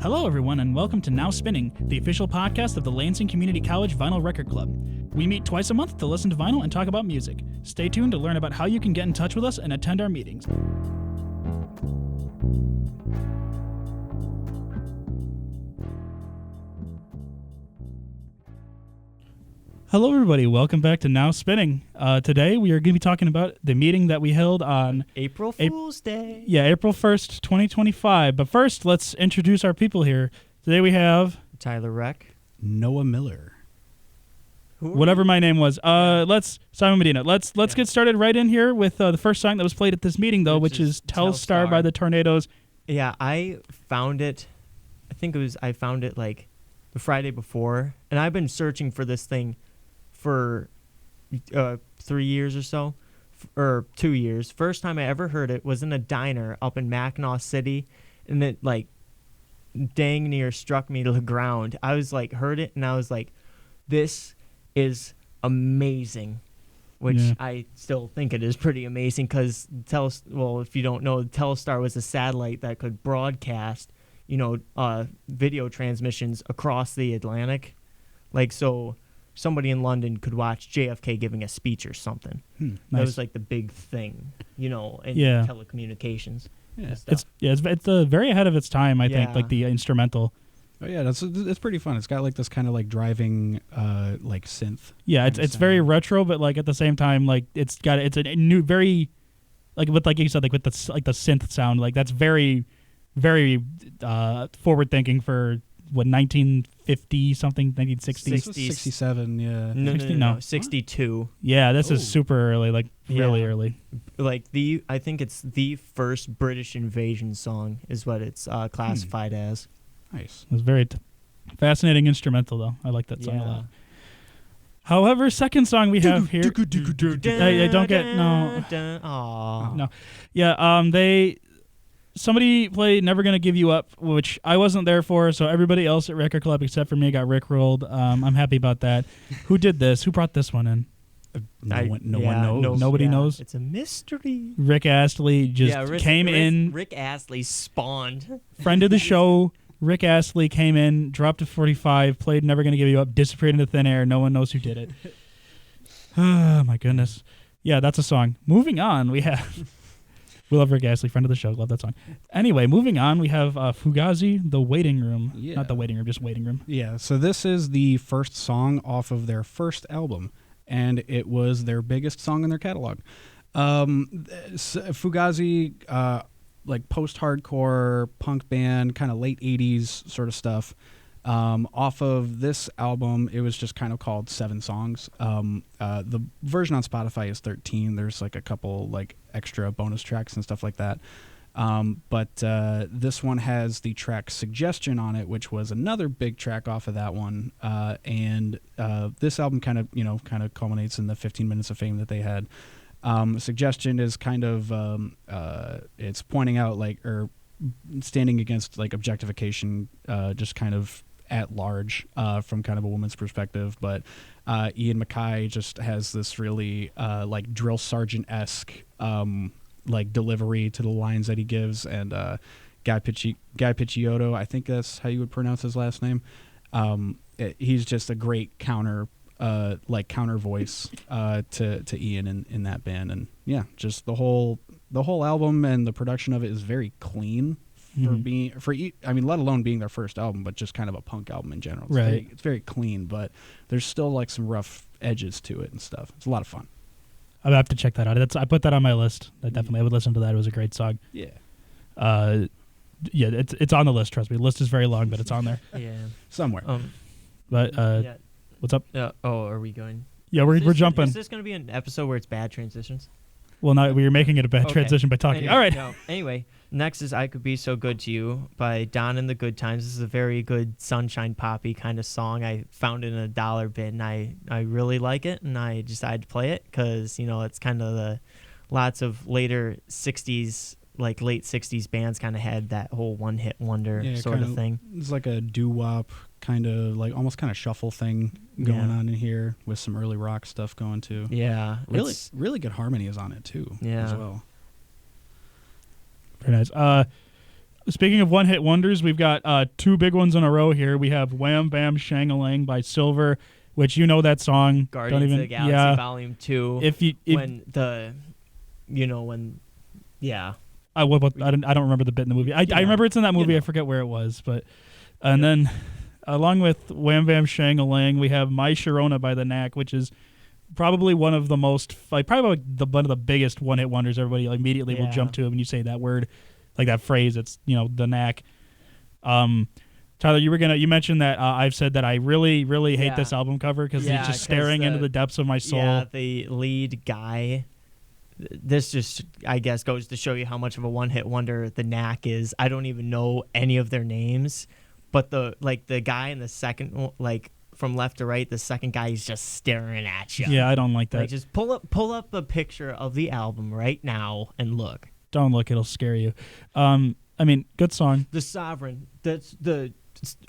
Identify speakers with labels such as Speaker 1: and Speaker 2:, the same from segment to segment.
Speaker 1: Hello, everyone, and welcome to Now Spinning, the official podcast of the Lansing Community College Vinyl Record Club. We meet twice a month to listen to vinyl and talk about music. Stay tuned to learn about how you can get in touch with us and attend our meetings. Hello, everybody. Welcome back to Now Spinning. Today, we are going to be talking about the meeting that we held on
Speaker 2: April Fool's Day.
Speaker 1: Yeah, April 1st, 2025. But first, let's introduce our people here. Today, we have
Speaker 2: Tyler Reck.
Speaker 3: Noah Miller.
Speaker 1: Whatever my name was. Simon Medina. Let's get started right in here with the first song that was played at this meeting, though, which is Telstar by the Tornadoes.
Speaker 2: Yeah, I found it. I found it like the Friday before, and I've been searching for this thing for 3 years or so, or 2 years. First time I ever heard it was in a diner up in Mackinac City, and it like dang near struck me to the ground. I was like, heard it, and I was like, this is amazing, which I still think it is pretty amazing because if you don't know, Telstar was a satellite that could broadcast, video transmissions across the Atlantic, like so. Somebody in London could watch JFK giving a speech or something.
Speaker 1: Nice.
Speaker 2: That was like the big thing, in telecommunications.
Speaker 1: Yeah, it's very ahead of its time. I think, like the instrumental.
Speaker 3: Oh yeah, it's pretty fun. It's got like this kind of like driving like synth.
Speaker 1: Yeah, it's very retro, but like at the same time, like it's a new very like you said, like with the synth sound, like that's very, very forward thinking for. What, 1950 something, 1960?
Speaker 3: 67, yeah.
Speaker 2: No, 62.
Speaker 1: Yeah, this is super early, like really early.
Speaker 2: Like I think it's the first British invasion song is what it's classified as.
Speaker 3: Nice.
Speaker 1: It was very fascinating instrumental, though. I like that song a lot. However, second song we have here. I don't get no. Yeah, somebody played Never Gonna Give You Up, which I wasn't there for, so everybody else at Record Club except for me got rickrolled. I'm happy about that. Who did this? Who brought this one in?
Speaker 3: No one knows.
Speaker 1: Nobody knows?
Speaker 2: It's a mystery.
Speaker 1: Rick Astley came in.
Speaker 2: Rick Astley spawned.
Speaker 1: Friend of the show, Rick Astley came in, dropped to 45, played Never Gonna Give You Up, disappeared into thin air. No one knows who did it. Oh, my goodness. Yeah, that's a song. Moving on, we have... We love Rick Astley, friend of the show. Love that song. Anyway, moving on, we have Fugazi, The Waiting Room. Yeah. Not The Waiting Room, just Waiting Room.
Speaker 3: Yeah, so this is the first song off of their first album, and it was their biggest song in their catalog. Fugazi, like post-hardcore punk band, kind of late 80s sort of stuff. Off of this album, it was just kind of called 7 songs. The version on Spotify is 13. There's like a couple like extra bonus tracks and stuff like that. But this one has the track Suggestion on it, which was another big track off of that one. And this album kind of culminates in the 15 minutes of fame that they had. Suggestion is kind of it's pointing out or standing against like objectification, just kind of at large from kind of a woman's perspective, but Ian MacKaye just has this really like drill sergeant-esque like delivery to the lines that he gives, and Guy Picciotto, I think that's how you would pronounce his last name. He's just a great counter voice to Ian in that band, and yeah, just the whole album and the production of it is very clean. Let alone being their first album, but just kind of a punk album in general. It's very clean, but there's still like some rough edges to it and stuff. It's a lot of fun.
Speaker 1: I have to check that out. I put that on my list. I would listen to that. It was a great song.
Speaker 3: Yeah.
Speaker 1: It's on the list. Trust me. The list is very long, but it's on there.
Speaker 2: Yeah.
Speaker 3: Somewhere.
Speaker 1: What's up?
Speaker 2: Are we going?
Speaker 1: Yeah, we're jumping.
Speaker 2: Is this going to be an episode where it's bad transitions?
Speaker 1: Well, no, we were making it a bad transition by talking.
Speaker 2: Anyway,
Speaker 1: all right.
Speaker 2: No. Anyway, next is I Could Be So Good to You by Don and the Good Times. This is a very good sunshine poppy kind of song. I found it in a dollar bin. I really like it, and I decided to play it because, it's kind of lots of later 60s, like late 60s bands kind of had that whole one-hit wonder sort of thing.
Speaker 3: It's like a doo-wop kind of like almost kind of shuffle thing going on in here with some early rock stuff going too.
Speaker 2: Yeah.
Speaker 3: Really good harmonies on it too as well.
Speaker 1: Very nice. Speaking of one-hit wonders, we've got two big ones in a row here. We have Wham Bam Shang-a-Lang by Silver, which you know that song.
Speaker 2: Guardians of the Galaxy Volume 2.
Speaker 1: I don't remember the bit in the movie. I remember it's in that movie. I forget where it was, but then along with Wham Bam Shang-a-Lang, we have My Sharona by the Knack, which is probably one of the most one of the biggest one-hit wonders. Everybody immediately will jump to it when you say that word, like that phrase. It's the Knack. Tyler, you mentioned that I've said that I really hate this album cover because it's just staring into the depths of my soul.
Speaker 2: Yeah, the lead guy. This just, I guess, goes to show you how much of a one-hit wonder the Knack is. I don't even know any of their names, but the guy in the second, from left to right, the second guy is just staring at you.
Speaker 1: Yeah, I don't like that.
Speaker 2: Just pull up a picture of the album right now and look.
Speaker 1: Don't look; it'll scare you. Good song.
Speaker 2: The Sovereign. That's the.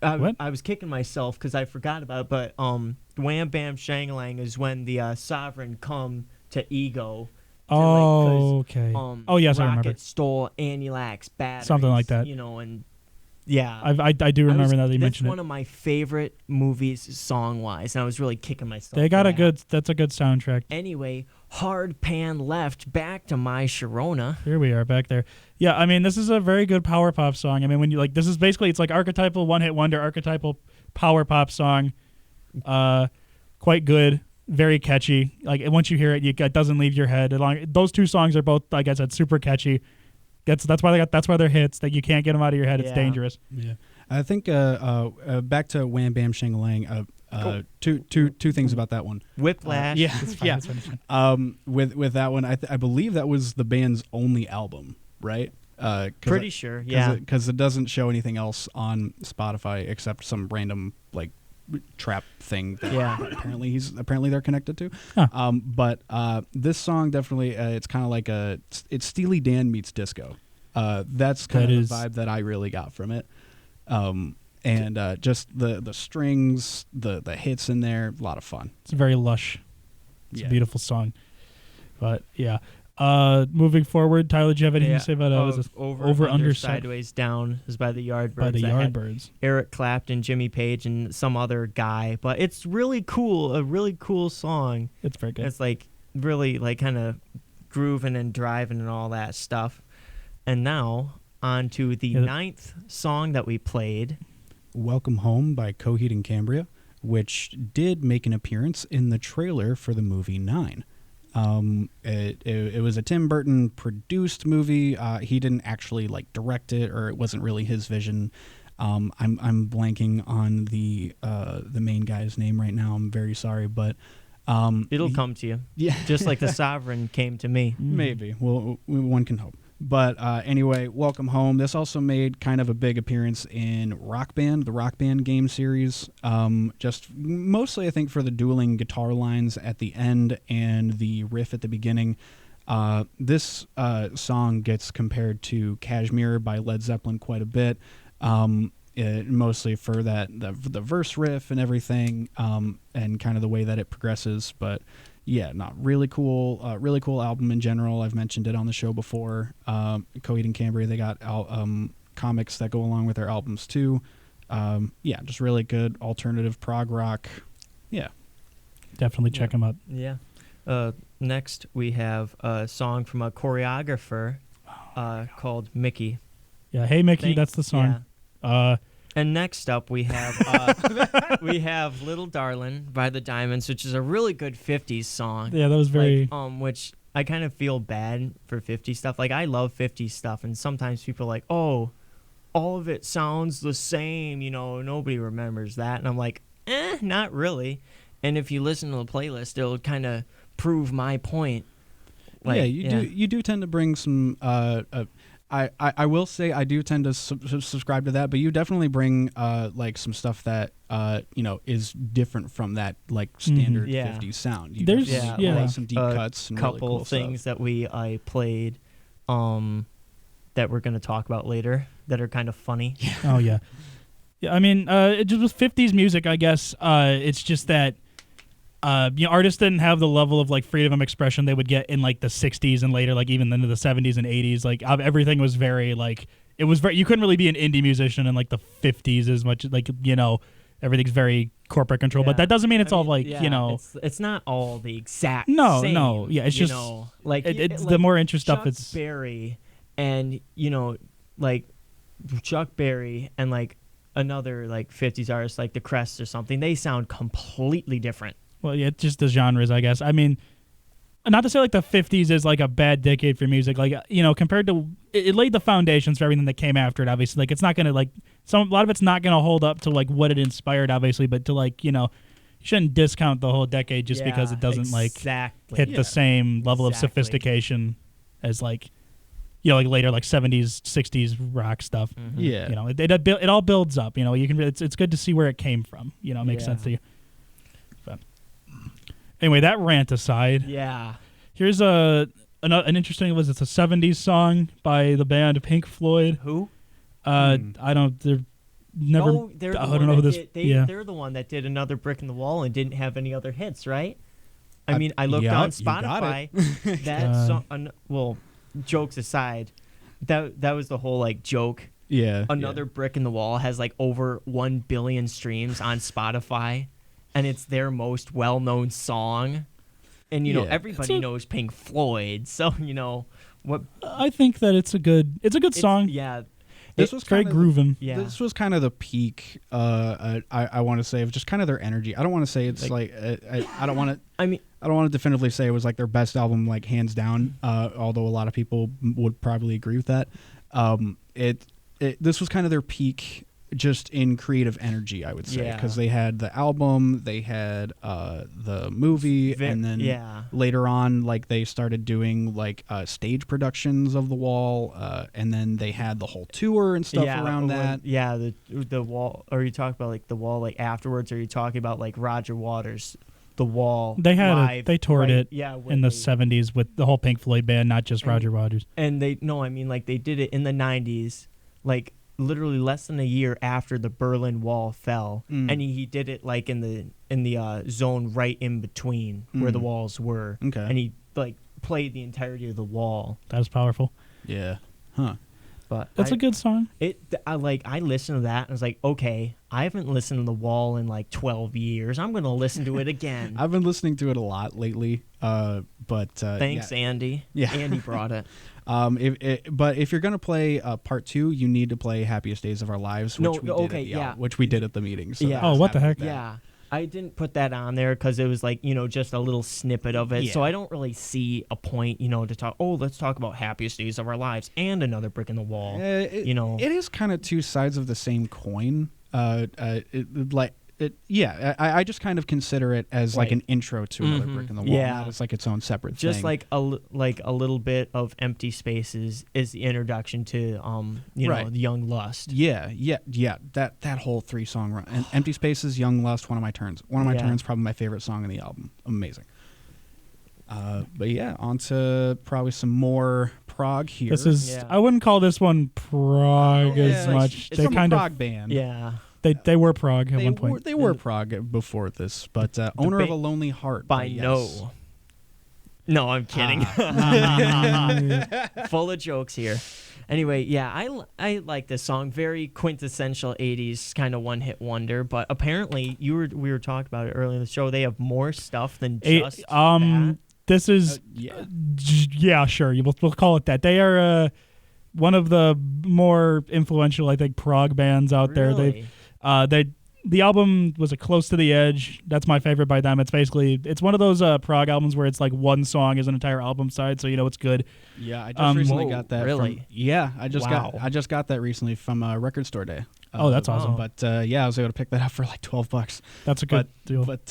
Speaker 2: I was kicking myself because I forgot about it, but Wham Bam Shang-a-Lang is when the Sovereign come to Ego.
Speaker 1: Okay. Yes, I remember.
Speaker 2: Rocket stole Annie Lac's batteries.
Speaker 1: Something like that.
Speaker 2: And yeah.
Speaker 1: I do remember now that you mentioned it.
Speaker 2: That's one of my favorite movies song-wise, and I was really kicking myself.
Speaker 1: They got that's a good soundtrack.
Speaker 2: Anyway, hard pan left, back to My Sharona.
Speaker 1: Here we are, back there. Yeah, this is a very good power pop song. When you this is basically, it's like archetypal one-hit wonder, archetypal power pop song. Quite good. Very catchy. Once you hear it, it doesn't leave your head. Those two songs are both, like I said, super catchy. That's why they're hits. That you can't get them out of your head. It's dangerous.
Speaker 3: Yeah, I think back to Wham Bam Shang-a-Lang. Two things about that one.
Speaker 2: Whiplash.
Speaker 3: That's fine. With that one, I believe that was the band's only album, right?
Speaker 2: Pretty sure. Yeah,
Speaker 3: because it doesn't show anything else on Spotify except some random trap thing that apparently they're connected to.
Speaker 1: Huh.
Speaker 3: But this song definitely it's kind of like it's Steely Dan meets disco. That's kind of the vibe that I really got from it. And just the strings, the hits in there, a lot of fun.
Speaker 1: It's very lush. It's a beautiful song. But yeah. Moving forward, Tyler, do you have anything to say about over under
Speaker 2: sideways down is by the Yardbirds.
Speaker 1: By the Yardbirds.
Speaker 2: Eric Clapton, Jimmy Page, and some other guy. But it's really cool. A really cool song.
Speaker 1: It's very good.
Speaker 2: It's really kind of grooving and driving and all that stuff. And now on to the ninth song that we played.
Speaker 3: Welcome Home by Coheed and Cambria, which did make an appearance in the trailer for the movie 9. It was a Tim Burton produced movie. He didn't actually direct it, or it wasn't really his vision. I'm blanking on the main guy's name right now. I'm very sorry, but
Speaker 2: it'll come to you.
Speaker 3: Yeah,
Speaker 2: just like the Sovereign came to me.
Speaker 3: Maybe. Well, one can hope. But anyway, Welcome Home. This also made kind of a big appearance in Rock Band, the Rock Band game series. Just mostly, I think, for the dueling guitar lines at the end and the riff at the beginning. This song gets compared to Kashmir by Led Zeppelin quite a bit, mostly for the verse riff and everything, and kind of the way that it progresses. But yeah, really cool album in general. I've mentioned it on the show before. Coheed and Cambria, they got comics that go along with their albums too. Just really good alternative prog rock. Yeah,
Speaker 1: definitely check them out.
Speaker 2: Yeah. Next, we have a song from a choreographer called Mickey.
Speaker 1: Yeah, Hey Mickey, that's the song.
Speaker 2: Yeah. And next up, we have "Little Darlin'" by the Diamonds, which is a really good '50s song.
Speaker 1: Yeah, that was very.
Speaker 2: Which I kind of feel bad for '50s stuff. I love '50s stuff, and sometimes people are like, "Oh, all of it sounds the same," nobody remembers that, and I'm like, not really. And if you listen to the playlist, it'll kind of prove my point.
Speaker 3: You do tend to bring some. I will say I do tend to subscribe to that, but you definitely bring some stuff that is different from that standard 50s sound.
Speaker 1: There's
Speaker 3: some deep cuts and
Speaker 2: couple
Speaker 3: really cool
Speaker 2: things
Speaker 3: stuff.
Speaker 2: that I played that we're going to talk about later that are kind of funny.
Speaker 1: Oh yeah. Yeah, it just with 50s music, I guess it's just that artists didn't have the level of freedom of expression they would get in the 60s and later, even into the 70s and 80s. Everything was very it was very, you couldn't really be an indie musician in like the 50s as much, like, you know, everything's very corporate control, but that doesn't mean it's all like, you know,
Speaker 2: it's not all the exact
Speaker 1: same, yeah, it's just
Speaker 2: like
Speaker 1: it's
Speaker 2: like
Speaker 1: the more interesting stuff.
Speaker 2: Chuck
Speaker 1: It's
Speaker 2: Berry and like Chuck Berry and like another like 50s artist like the Crests or something, they sound completely different.
Speaker 1: well, yeah, it's just the genres, I guess. I mean, not to say like the 50s is like a bad decade for music, like, you know, compared to it laid the foundations for everything that came after it. Obviously, like, it's not gonna like a lot of it's not gonna hold up to like what it inspired, obviously, but to like, you know, you shouldn't discount the whole decade just because it doesn't like hit the same level of sophistication as like, you know, like later like 70s 60s rock stuff.
Speaker 3: Yeah,
Speaker 1: you know, it all builds up, you know. You can it's good to see where it came from, you know. It makes sense to you. But anyway, that rant aside, here's an interesting list. It's a 70s song by the band Pink Floyd.
Speaker 2: Who?
Speaker 1: I don't. They're never.
Speaker 2: Oh, they're the
Speaker 1: I
Speaker 2: one
Speaker 1: don't know who
Speaker 2: that
Speaker 1: this.
Speaker 2: They're the one that did Another Brick in the Wall and didn't have any other hits, right? I mean, I looked on Spotify. That song. Well, jokes aside, that was the whole like joke.
Speaker 3: Yeah.
Speaker 2: Another Brick in the Wall has like over 1 billion streams on Spotify, and it's their most well-known song. And you know, everybody knows Pink Floyd, so you know what.
Speaker 1: I think that it's a good song.
Speaker 2: Yeah.
Speaker 1: This was very grooving.
Speaker 3: Yeah. This was kind of the peak. I want to say of just kind of their energy. I don't want to say it's like I don't want to. I mean, I don't want to definitively say it was like their best album, like hands down. Although a lot of people would probably agree with that. This was kind of their peak, just in creative energy, I would say, because they had the album, they had the movie, and then later on, like they started doing like stage productions of The Wall, and then they had the whole tour and stuff around that.
Speaker 2: Yeah, the Wall. Or you talk about like The Wall like afterwards, or you talking about like Roger Waters, The Wall?
Speaker 1: They had
Speaker 2: live,
Speaker 1: they toured it in the
Speaker 2: 70s
Speaker 1: with the whole Pink Floyd band, not just Roger Waters.
Speaker 2: And they like they did it in the 90s, like literally less than a year after the Berlin Wall fell, and he did it like in the zone right in between where the walls were. Okay, and he like played the entirety of The Wall.
Speaker 1: That was powerful.
Speaker 3: Yeah, huh?
Speaker 2: But
Speaker 1: that's a good song.
Speaker 2: I listened to that and I was like, okay, I haven't listened to The Wall in like 12 years. I'm gonna listen to it again.
Speaker 3: I've been listening to it a lot lately. But
Speaker 2: thanks, Andy. Yeah, Andy brought it.
Speaker 3: But if you're gonna play part 2, you need to play "Happiest Days of Our Lives," which we did at the meeting. So
Speaker 2: yeah.
Speaker 1: Oh, what the heck?
Speaker 2: Yeah, I didn't put that on there because it was like, you know, just a little snippet of it. Yeah. So I don't really see a point, you know, to talk. Oh, let's talk about "Happiest Days of Our Lives" and "Another Brick in the Wall." You know,
Speaker 3: it is kind of two sides of the same coin. I just kind of consider it as like an intro to Another Brick in the Wall. Not as like its own separate thing.
Speaker 2: Just like a little bit of Empty Spaces is the introduction to you know, the Young Lust.
Speaker 3: Yeah. That whole 3-song run. And Empty Spaces, Young Lust, One of My Turns. One of My Turns, probably my favorite song in the album. Amazing. But yeah, on to probably some more prog here.
Speaker 1: This is I wouldn't call this one prog as much.
Speaker 3: It's kind of prog band.
Speaker 2: Yeah.
Speaker 1: They were prog at one point.
Speaker 3: They were prog before this, but Owner of a Lonely Heart.
Speaker 2: No, I'm kidding. Full of jokes here. Anyway, I like this song. Very quintessential 80s kind of one-hit wonder, but apparently we were talking about it earlier in the show. They have more stuff than just that.
Speaker 1: This is sure. We'll call it that. They are one of the more influential, I think, prog bands out there. The album was a Close to the Edge. That's my favorite by them. It's one of those prog albums where it's like one song is an entire album side, so you know it's good.
Speaker 3: Yeah, I just recently got that.
Speaker 2: Really?
Speaker 3: I just got that recently from Record Store Day.
Speaker 1: That's awesome.
Speaker 3: But I was able to pick that up for like $12.
Speaker 1: That's a good deal.
Speaker 3: But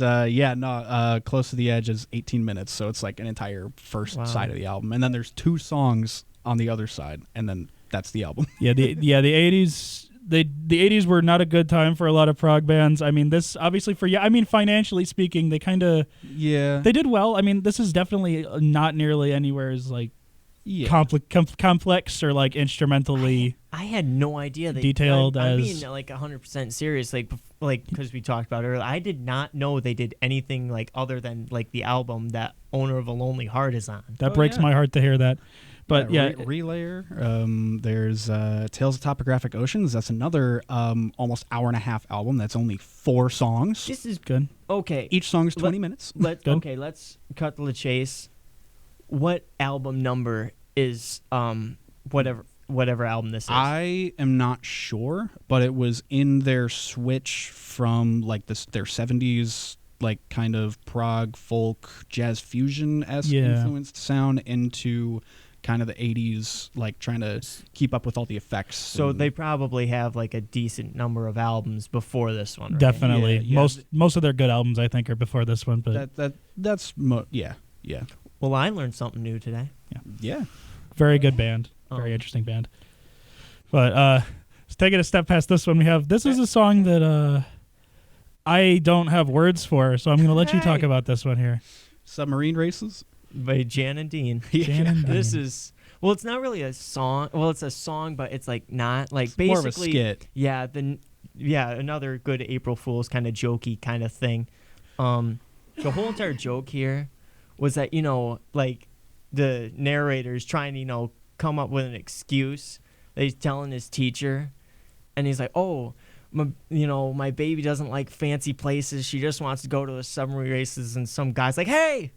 Speaker 3: Close to the Edge is 18 minutes, so it's like an entire first side of the album, and then there's 2 songs on the other side, and then that's the album.
Speaker 1: The 80s. The 80s were not a good time for a lot of prog bands. I mean, this obviously financially speaking, they kind of they did well. I mean, this is definitely not nearly anywhere as like complex or like instrumentally.
Speaker 2: I had no idea they
Speaker 1: detailed.
Speaker 2: I'm being like 100% serious, like because we talked about it earlier. I did not know they did anything like other than like the album that Owner of a Lonely Heart is on.
Speaker 1: That breaks my heart to hear that. But yeah,
Speaker 3: Relayer. There's Tales of Topographic Oceans. That's another almost hour and a half album. That's only 4 songs.
Speaker 2: This is
Speaker 1: good.
Speaker 2: Okay.
Speaker 3: Each song is 20 minutes.
Speaker 2: Let's cut to the chase. What album number is whatever album this is?
Speaker 3: I am not sure, but it was in their switch from like their 70s like kind of prog folk jazz fusion-esque influenced sound into kind of the 80s, like trying to keep up with all the effects.
Speaker 2: So they probably have like a decent number of albums before this one, right?
Speaker 1: Definitely. Yeah. Most of their good albums I think are before this one, but
Speaker 3: that's yeah.
Speaker 2: Well, I learned something new today.
Speaker 3: Yeah.
Speaker 1: Very good band. Very interesting band. But let's take it a step past this one. This is a song that I don't have words for, so I'm going to let you talk about this one here.
Speaker 3: Submarine Races
Speaker 2: by Jan and Dean.
Speaker 1: Jan and Dean.
Speaker 2: This is it's not really a song. Well, it's a song, but it's like not like
Speaker 3: it's
Speaker 2: basically
Speaker 3: more of a skit.
Speaker 2: Yeah, another good April Fool's kind of jokey kind of thing. The whole entire joke here was that like the narrator's trying to come up with an excuse that he's telling his teacher, and he's like, "Oh, my baby doesn't like fancy places. She just wants to go to the submarine races." And some guy's like, "Hey,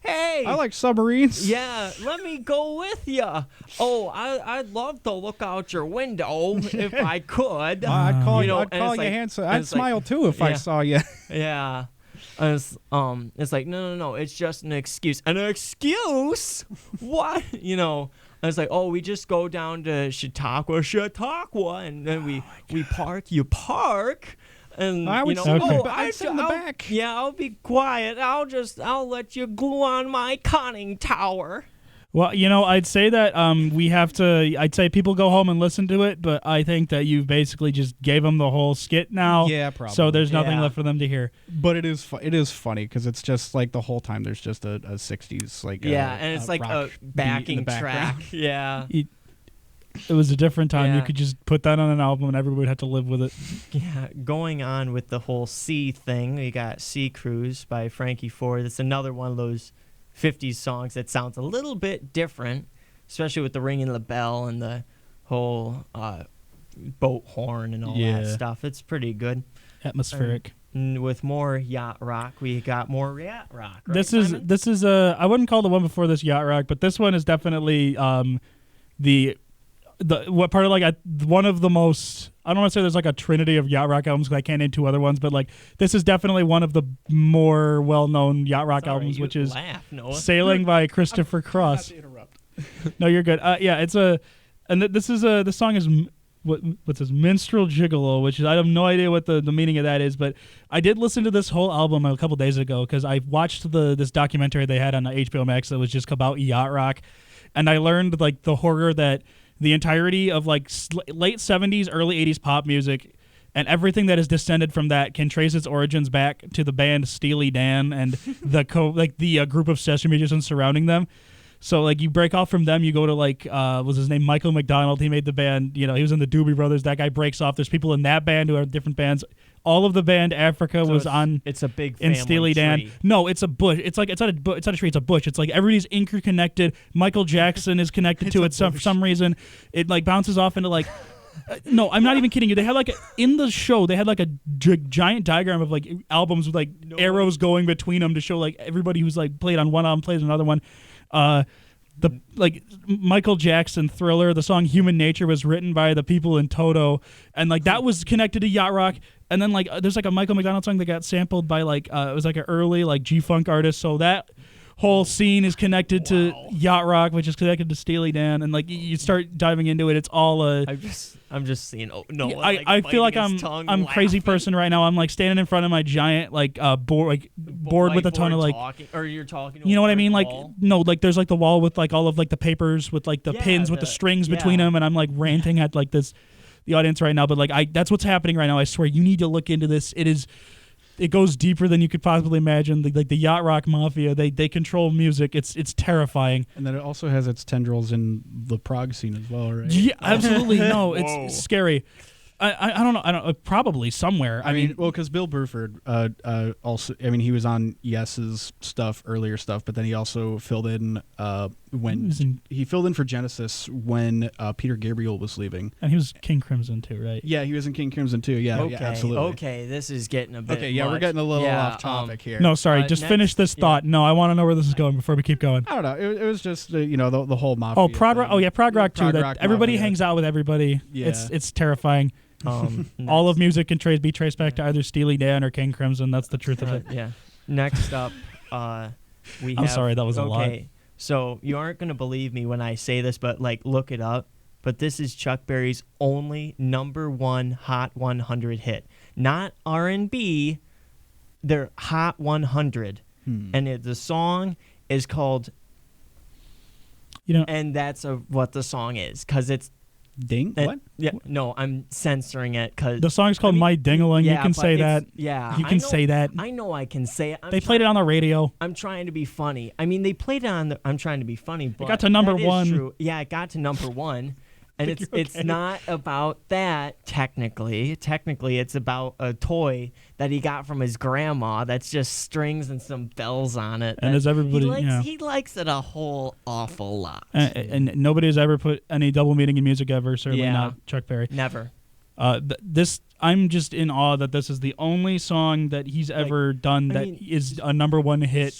Speaker 3: I like submarines.
Speaker 2: Yeah, let me go with you. Oh, I'd love to look out your window if I could.
Speaker 3: I'd call you handsome. I'd smile too if I saw you."
Speaker 2: Yeah. It's like no, it's just an excuse. An excuse? What? I was like, oh, we just go down to Chautauqua, and then we park. You park, and
Speaker 3: I would I'd sit in the back.
Speaker 2: Yeah, I'll be quiet. I'll let you glue on my conning tower.
Speaker 1: Well, I'd say that I'd say people go home and listen to it, but I think that you basically just gave them the whole skit now.
Speaker 3: Yeah, probably.
Speaker 1: So there's nothing left for them to hear.
Speaker 3: But it is funny because it's just like the whole time there's just a 60s like
Speaker 2: and it's like a backing track. Yeah.
Speaker 1: It was a different time. You could just put that on an album and everybody would have to live with it.
Speaker 2: Yeah, going on with the whole sea thing, we got Sea Cruise by Frankie Ford. It's another one of those 50s songs that sounds a little bit different, especially with the ringing of the bell and the whole boat horn and all that stuff. It's pretty good.
Speaker 1: Atmospheric.
Speaker 2: With more yacht rock, we got more yacht rock. Right,
Speaker 1: this is I wouldn't call the one before this yacht rock, but this one is definitely what part of like one of the most, I don't want to say there's like a trinity of yacht rock albums because I can't name 2 other ones, but like this is definitely one of the more well-known yacht rock albums, which is Sailing by Christopher Cross.
Speaker 3: Not to interrupt.
Speaker 1: No, you're good. This song is what's this, Minstrel Gigolo, which is, I have no idea what the meaning of that is, but I did listen to this whole album a couple days ago because I watched this documentary they had on HBO Max that was just about yacht rock, and I learned like the horror that the entirety of like late 70s, early 80s pop music and everything that has descended from that can trace its origins back to the band Steely Dan and the group of session musicians surrounding them. So like you break off from them, you go to like was his name Michael McDonald? He made the band. He was in the Doobie Brothers. That guy breaks off. There's people in that band who are different bands. All of the band Africa was on.
Speaker 2: It's a big family
Speaker 1: in Steely Dan.
Speaker 2: tree.
Speaker 1: No, it's a bush. It's not a tree. It's a bush. It's like everybody's interconnected. Michael Jackson is connected to it for some reason. It like bounces off into like. No, I'm not even kidding you. They had like in the show they had like a giant diagram of like albums with like arrows going between them to show like everybody who's like played on one album plays another one. The like Michael Jackson Thriller, the song Human Nature was written by the people in Toto, and like that was connected to yacht rock. And then like there's like a Michael McDonald song that got sampled by like it was like an early like G-funk artist, so that whole scene is connected to yacht rock, which is connected to Steely Dan, and like you start diving into it, it's all
Speaker 2: I'm just seeing. Oh no!
Speaker 1: I feel like I'm crazy person right now. I'm like standing in front of my giant like board with a ton of like.
Speaker 2: Or you're talking.
Speaker 1: You know what I mean? Like
Speaker 2: wall?
Speaker 1: no, like there's like the wall with like all of like the papers with like the pins with the strings between them, and I'm like ranting at like the audience right now. But like that's what's happening right now. I swear you need to look into this. It goes deeper than you could possibly imagine. Like the yacht rock mafia, they control music. It's terrifying.
Speaker 3: And then it also has its tendrils in the prog scene as well, right?
Speaker 1: Yeah, absolutely. No, it's scary. I don't know. I don't probably somewhere.
Speaker 3: I mean, well, because Bill Burford also, I mean, he was on Yes's earlier stuff, but then he also filled in when he filled in for Genesis when Peter Gabriel was leaving,
Speaker 1: and he was King Crimson too, right?
Speaker 3: Yeah, he was in King Crimson too. Yeah,
Speaker 2: okay,
Speaker 3: yeah, absolutely.
Speaker 2: Okay, this is getting a bit.
Speaker 3: Okay, yeah,
Speaker 2: much.
Speaker 3: we're getting a little off topic here.
Speaker 1: No, sorry, just finish this thought. No, I want to know where this is going before we keep going.
Speaker 3: I don't know. It was just the whole mafia.
Speaker 1: Oh, prog rock. Oh yeah, prog rock too.
Speaker 3: Prog rock
Speaker 1: everybody
Speaker 3: mafia.
Speaker 1: hangs out with everybody.
Speaker 3: Yeah.
Speaker 1: It's terrifying. All of music can be traced back to either Steely Dan or King Crimson. That's the truth of it.
Speaker 2: Yeah. Next up, we have.
Speaker 1: I'm sorry, that was a lot.
Speaker 2: Okay, so you aren't gonna believe me when I say this, but like, look it up. But this is Chuck Berry's only #1 Hot 100 hit, not R&B. They're Hot 100, and the song is called. And that's what the song is, because it's.
Speaker 3: Ding? What?
Speaker 2: Yeah, no, I'm censoring it because
Speaker 1: the song's called "My Ding-a-ling."
Speaker 2: Yeah,
Speaker 1: you can say that.
Speaker 2: Yeah,
Speaker 1: you can say that.
Speaker 2: I know I can say it.
Speaker 1: They played it on the radio.
Speaker 2: I'm trying to be funny. I mean, they played it on. I'm trying to be funny, but
Speaker 1: it got to number
Speaker 2: that is
Speaker 1: one.
Speaker 2: True. Yeah, it got to number one, and it's not about that technically. Technically, it's about a toy that he got from his grandma. That's just strings and some bells on it.
Speaker 1: And as everybody,
Speaker 2: he likes it a whole awful lot.
Speaker 1: And nobody has ever put any double meaning in music ever. Certainly not Chuck Berry.
Speaker 2: Never.
Speaker 1: I'm just in awe that this is the only song that he's ever done that is a #1 hit.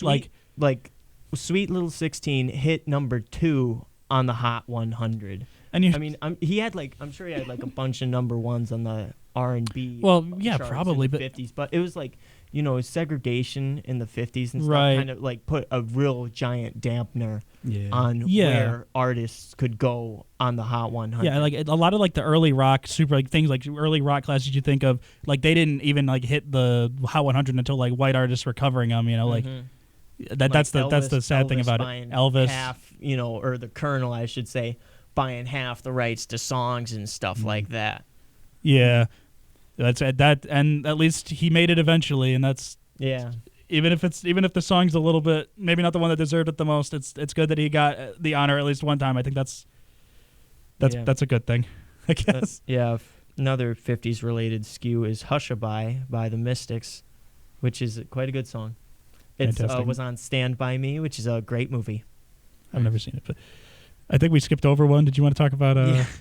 Speaker 2: Sweet Little 16 hit #2 on the Hot 100.
Speaker 1: And
Speaker 2: he had I'm sure he had a bunch of #1s on the R&B.
Speaker 1: Well, yeah,
Speaker 2: charts
Speaker 1: probably,
Speaker 2: in the
Speaker 1: but
Speaker 2: 50s, but it was segregation in the 50s and stuff
Speaker 1: Right.
Speaker 2: kind of put a real giant dampener on
Speaker 1: Yeah.
Speaker 2: where artists could go on the Hot 100.
Speaker 1: Yeah, a lot of the early rock things like early rock classes you think of, they didn't even hit the Hot 100 until white artists were covering them. That's the sad thing about it. Elvis,
Speaker 2: half, or the Colonel, I should say, buying half the rights to songs and stuff like that.
Speaker 1: Yeah, that's that, and at least he made it eventually, and that's Even if the song's a little bit maybe not the one that deserved it the most, it's good that he got the honor at least one time. I think that's a good thing, I guess.
Speaker 2: Another 50s related skew is "Hushabye" by the Mystics, which is quite a good song. It was on Stand By Me, which is a great movie.
Speaker 1: I've never seen it, but I think we skipped over one. Did you want to talk about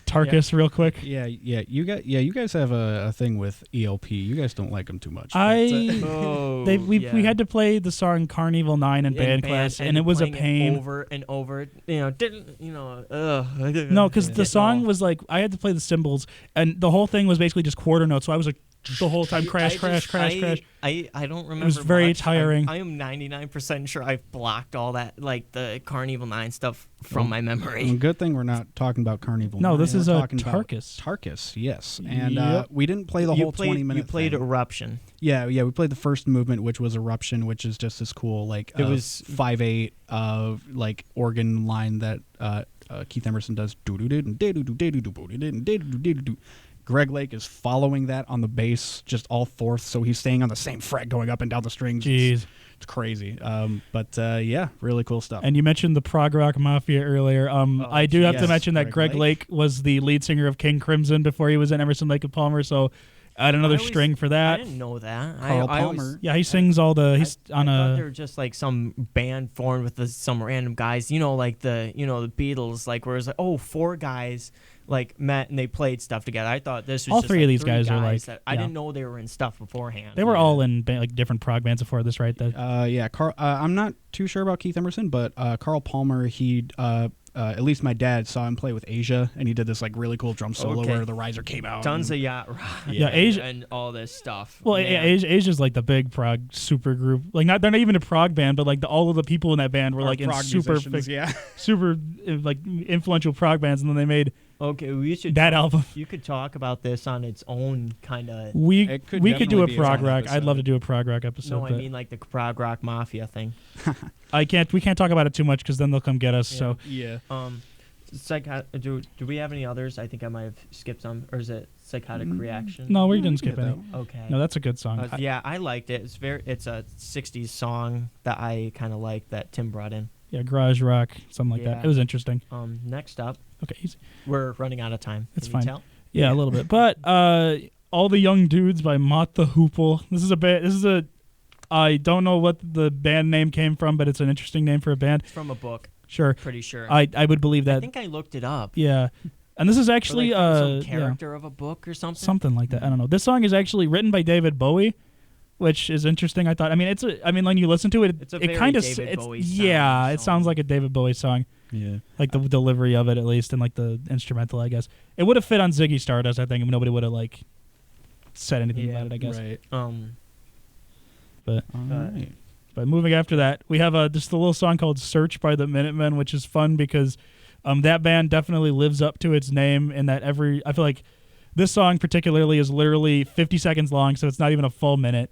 Speaker 1: Tarkus real quick?
Speaker 3: Yeah. You guys have a thing with ELP. You guys don't like them too much.
Speaker 1: We had to play the song Carnival 9 in band class, and it was a pain.
Speaker 2: Over and over,
Speaker 1: No, because the song was I had to play the cymbals, and the whole thing was basically just quarter notes. So I was the whole time crash.
Speaker 2: I don't remember.
Speaker 1: It was very
Speaker 2: much.
Speaker 1: tiring.
Speaker 2: I am 99% sure I've blocked all that, the Carnival 9 stuff from my memory.
Speaker 3: Good thing we're not talking about Carnival 9.
Speaker 1: No, this is
Speaker 3: Tarkus. Tarkus, yes. And we didn't play the whole 20-minute
Speaker 2: You played
Speaker 3: thing.
Speaker 2: Eruption.
Speaker 3: Yeah, we played the first movement, which was Eruption, which is just this cool, it was 5/8 organ line that Keith Emerson does. Greg Lake is following that on the bass, just all fourths, so he's staying on the same fret going up and down the strings.
Speaker 1: Jeez.
Speaker 3: It's crazy. Really cool stuff.
Speaker 1: And you mentioned the prog rock mafia earlier. I do have to mention that Greg Lake was the lead singer of King Crimson before he was in Emerson, Lake and Palmer, so I had another string for that.
Speaker 2: I didn't know that.
Speaker 3: Carl Palmer.
Speaker 1: He sings all the. He's
Speaker 2: I thought they were just some band formed with some random guys. The Beatles, where it was 4 guys met and they played stuff together. I thought this was
Speaker 1: all
Speaker 2: just
Speaker 1: 3 of these guys are
Speaker 2: I didn't know they were in stuff beforehand.
Speaker 1: They were all in different prog bands before this, right?
Speaker 3: Carl. I'm not too sure about Keith Emerson, but Carl Palmer, at least my dad saw him play with Asia, and he did this really cool drum solo where the riser came out.
Speaker 2: Tons of yacht rock,
Speaker 1: Asia
Speaker 2: and all this stuff.
Speaker 1: Well, Asia's the big prog super group. They're not even a prog band, but all of the people in that band were in super influential prog bands, and then they made.
Speaker 2: Okay, we should
Speaker 1: that album.
Speaker 2: You could talk about this on its own kind of.
Speaker 1: We could do a prog rock. I'd love to do a prog rock episode.
Speaker 2: No, I mean the prog rock mafia thing.
Speaker 1: We can't talk about it too much because then they'll come get us. So
Speaker 3: yeah.
Speaker 2: Do we have any others? I think I might have skipped some, or is it Psychotic Reaction?
Speaker 1: No, we didn't skip any.
Speaker 2: Okay.
Speaker 1: No, that's a good song.
Speaker 2: I liked it. It's a '60s song that I kind of like that Tim brought in.
Speaker 1: Yeah, garage rock, something like that. It was interesting.
Speaker 2: Next up.
Speaker 1: Okay, easy.
Speaker 2: We're running out of time.
Speaker 1: It's fine.
Speaker 2: Tell?
Speaker 1: Yeah, a little bit. But All the Young Dudes by Mott the Hoople. I don't know what the band name came from, but it's an interesting name for a band.
Speaker 2: It's from a book.
Speaker 1: Sure.
Speaker 2: Pretty sure.
Speaker 1: I would believe that.
Speaker 2: I think I looked it up.
Speaker 1: Yeah. And this is actually
Speaker 2: some character of a book or something.
Speaker 1: Something like that. I don't know. This song is actually written by David Bowie, which is interesting. I thought. I mean, when you listen to it,
Speaker 2: it's a
Speaker 1: it kind of it sounds like a David Bowie song.
Speaker 3: Yeah.
Speaker 1: Like the delivery of it, at least, and like the instrumental. I guess it would have fit on Ziggy Stardust. I think nobody would have like said anything about it. I guess.
Speaker 3: Right.
Speaker 1: But moving after that, we have just a little song called "Search" by the Minutemen, which is fun because that band definitely lives up to its name. In that I feel like this song particularly is literally 50 seconds long, so it's not even a full minute.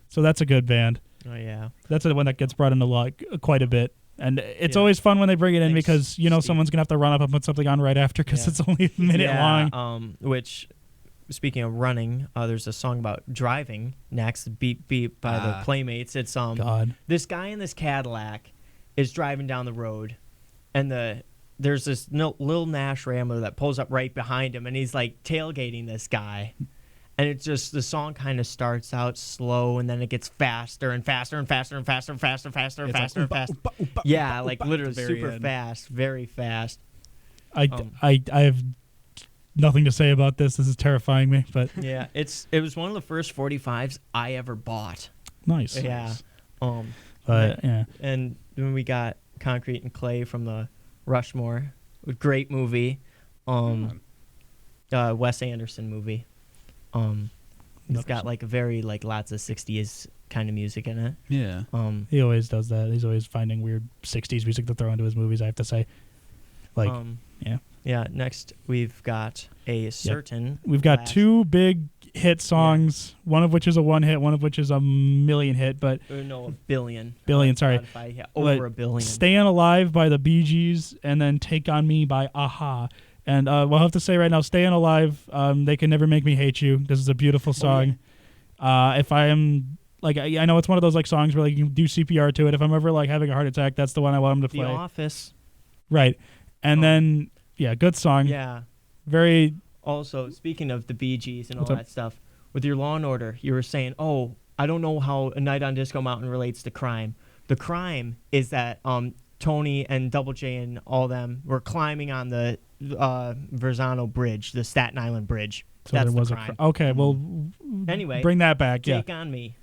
Speaker 1: So that's a good band.
Speaker 2: Oh yeah,
Speaker 1: that's the one that gets brought into quite a bit, and it's always fun when they bring it in because Steve. Someone's gonna have to run up and put something on right after because it's only a minute long.
Speaker 2: Which. Speaking of running, there's a song about driving next, Beep Beep by the Playmates. It's this guy in this Cadillac is driving down the road, and there's this little Nash Rambler that pulls up right behind him, and he's like tailgating this guy. And it's just, the song kind of starts out slow, and then it gets faster and faster and faster and faster and faster and faster and faster and faster. Yeah, like literally super fast, very fast.
Speaker 1: I have nothing to say about this. This is terrifying me, but
Speaker 2: yeah, it was one of the first 45s I ever bought.
Speaker 1: Nice.
Speaker 2: Yeah.
Speaker 1: But yeah.
Speaker 2: And then we got Concrete and Clay from the Rushmore, a great movie. Wes Anderson movie. It's got like very lots of 60s kind of music in it.
Speaker 3: Yeah.
Speaker 1: He always does that. He's always finding weird 60s music to throw into his movies, I have to say. Yeah.
Speaker 2: Yeah, next we've got a certain...
Speaker 1: We've got two big hit songs, one of which is a one hit, one of which is a million hit, but...
Speaker 2: No, a billion.
Speaker 1: Billion, sorry.
Speaker 2: Over a billion.
Speaker 1: Staying Alive by the Bee Gees, and then Take On Me by Aha. And we'll have to say right now, Staying Alive, They Can Never Make Me Hate You. This is a beautiful song. If I am... I know it's one of those songs where you can do CPR to it. If I'm ever having a heart attack, that's the one I want them to play.
Speaker 2: The Office.
Speaker 1: Right. And then... Yeah, good song.
Speaker 2: Yeah.
Speaker 1: Very...
Speaker 2: Also, speaking of the Bee Gees and all that stuff, with your Law & Order, you were saying, I don't know how A Night on Disco Mountain relates to crime. The crime is that Tony and Double J and all them were climbing on the Verzano Bridge, the Staten Island Bridge. So that's the crime.
Speaker 1: Okay, well,
Speaker 2: anyway,
Speaker 1: bring that back.
Speaker 2: Take On Me.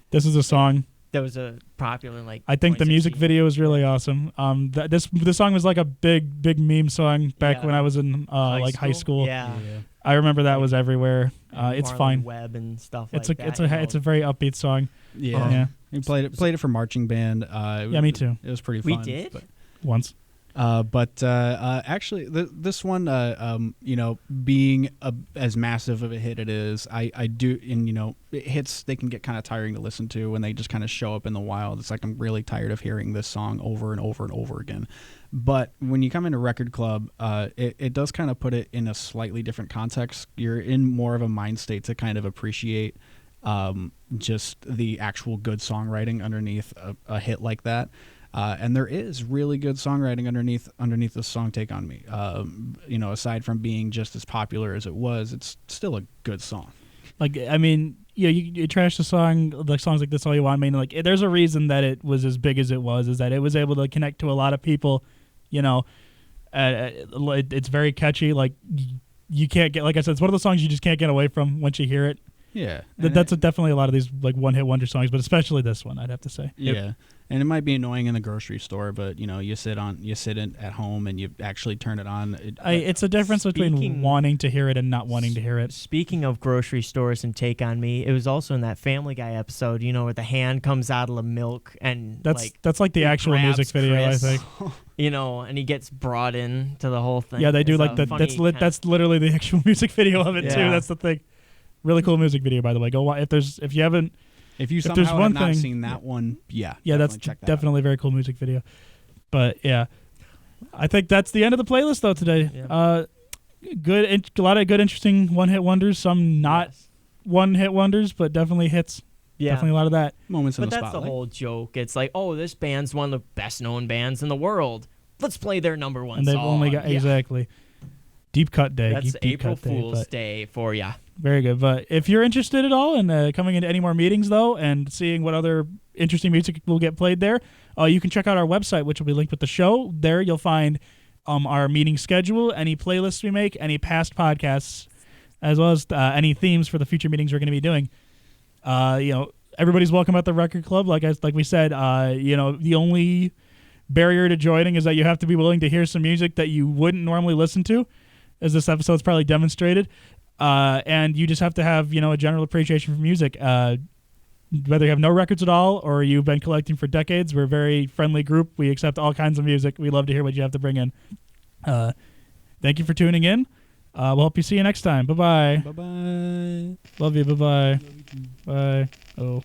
Speaker 1: This is a song.
Speaker 2: That was a popular
Speaker 1: I think the music video is really awesome. This song was like a big meme song back when I was in high school.
Speaker 2: Yeah.
Speaker 1: I remember that was everywhere. It's fine.
Speaker 2: Web and stuff
Speaker 1: it's
Speaker 2: like that.
Speaker 1: It's a very upbeat song.
Speaker 3: Yeah. We played it for marching band.
Speaker 1: Yeah, me too.
Speaker 3: It was pretty fun.
Speaker 2: We did?
Speaker 1: Once.
Speaker 3: Actually, this one, being as massive of a hit it is, I do, and hits, they can get kind of tiring to listen to when they just kind of show up in the wild. It's like I'm really tired of hearing this song over and over and over again. But when you come into Record Club, it does kind of put it in a slightly different context. You're in more of a mind state to kind of appreciate just the actual good songwriting underneath a hit like that. And there is really good songwriting underneath the song "Take on Me." Aside from being just as popular as it was, it's still a good song. You trash the song, songs like this all you want. There's a reason that it was as big as it was. Is that it was able to connect to a lot of people. It's very catchy. You can't get, like I said, it's one of those songs you just can't get away from once you hear it. Yeah,
Speaker 1: that's definitely a lot of these one-hit wonder songs, but especially this one, I'd have to say.
Speaker 3: Yeah, and it might be annoying in the grocery store, but you sit at home and you actually turn it on.
Speaker 1: It's a difference between wanting to hear it and not wanting to hear it.
Speaker 2: Speaking of grocery stores and Take on Me, it was also in that Family Guy episode, where the hand comes out of the milk and
Speaker 1: that's like the actual music video,
Speaker 2: Chris,
Speaker 1: I think.
Speaker 2: And he gets brought in to the whole thing.
Speaker 1: Yeah, they do that's literally the actual music video of it too. That's the thing. Really cool music video, by the way. Go watch if you haven't.
Speaker 3: If you somehow have not seen that one,
Speaker 1: that's definitely a very cool music video. But yeah, I think that's the end of the playlist though today. Yeah. A lot of good, interesting one-hit wonders. Some not one-hit wonders, but definitely hits. Yeah, definitely a lot of that.
Speaker 3: Moments in the spotlight.
Speaker 2: But that's the whole joke. It's like, this band's one of the best-known bands in the world. Let's play their number one
Speaker 1: song. And they've
Speaker 2: song.
Speaker 1: only got exactly. Deep cut day.
Speaker 2: That's
Speaker 1: deep
Speaker 2: April
Speaker 1: cut day,
Speaker 2: Fool's
Speaker 1: but-
Speaker 2: Day for ya.
Speaker 1: Very good. But if you're interested at all in coming into any more meetings, though, and seeing what other interesting music will get played there, you can check out our website, which will be linked with the show. There you'll find our meeting schedule, any playlists we make, any past podcasts, as well as any themes for the future meetings we're going to be doing. Everybody's welcome at the record club. Like we said, the only barrier to joining is that you have to be willing to hear some music that you wouldn't normally listen to, as this episode's probably demonstrated. And you just have to have, a general appreciation for music. Whether you have no records at all or you've been collecting for decades, we're a very friendly group. We accept all kinds of music. We love to hear what you have to bring in. Thank you for tuning in. We'll hope you see you next time. Bye-bye.
Speaker 3: Bye-bye.
Speaker 1: Love you. Bye-bye. Bye. Oh.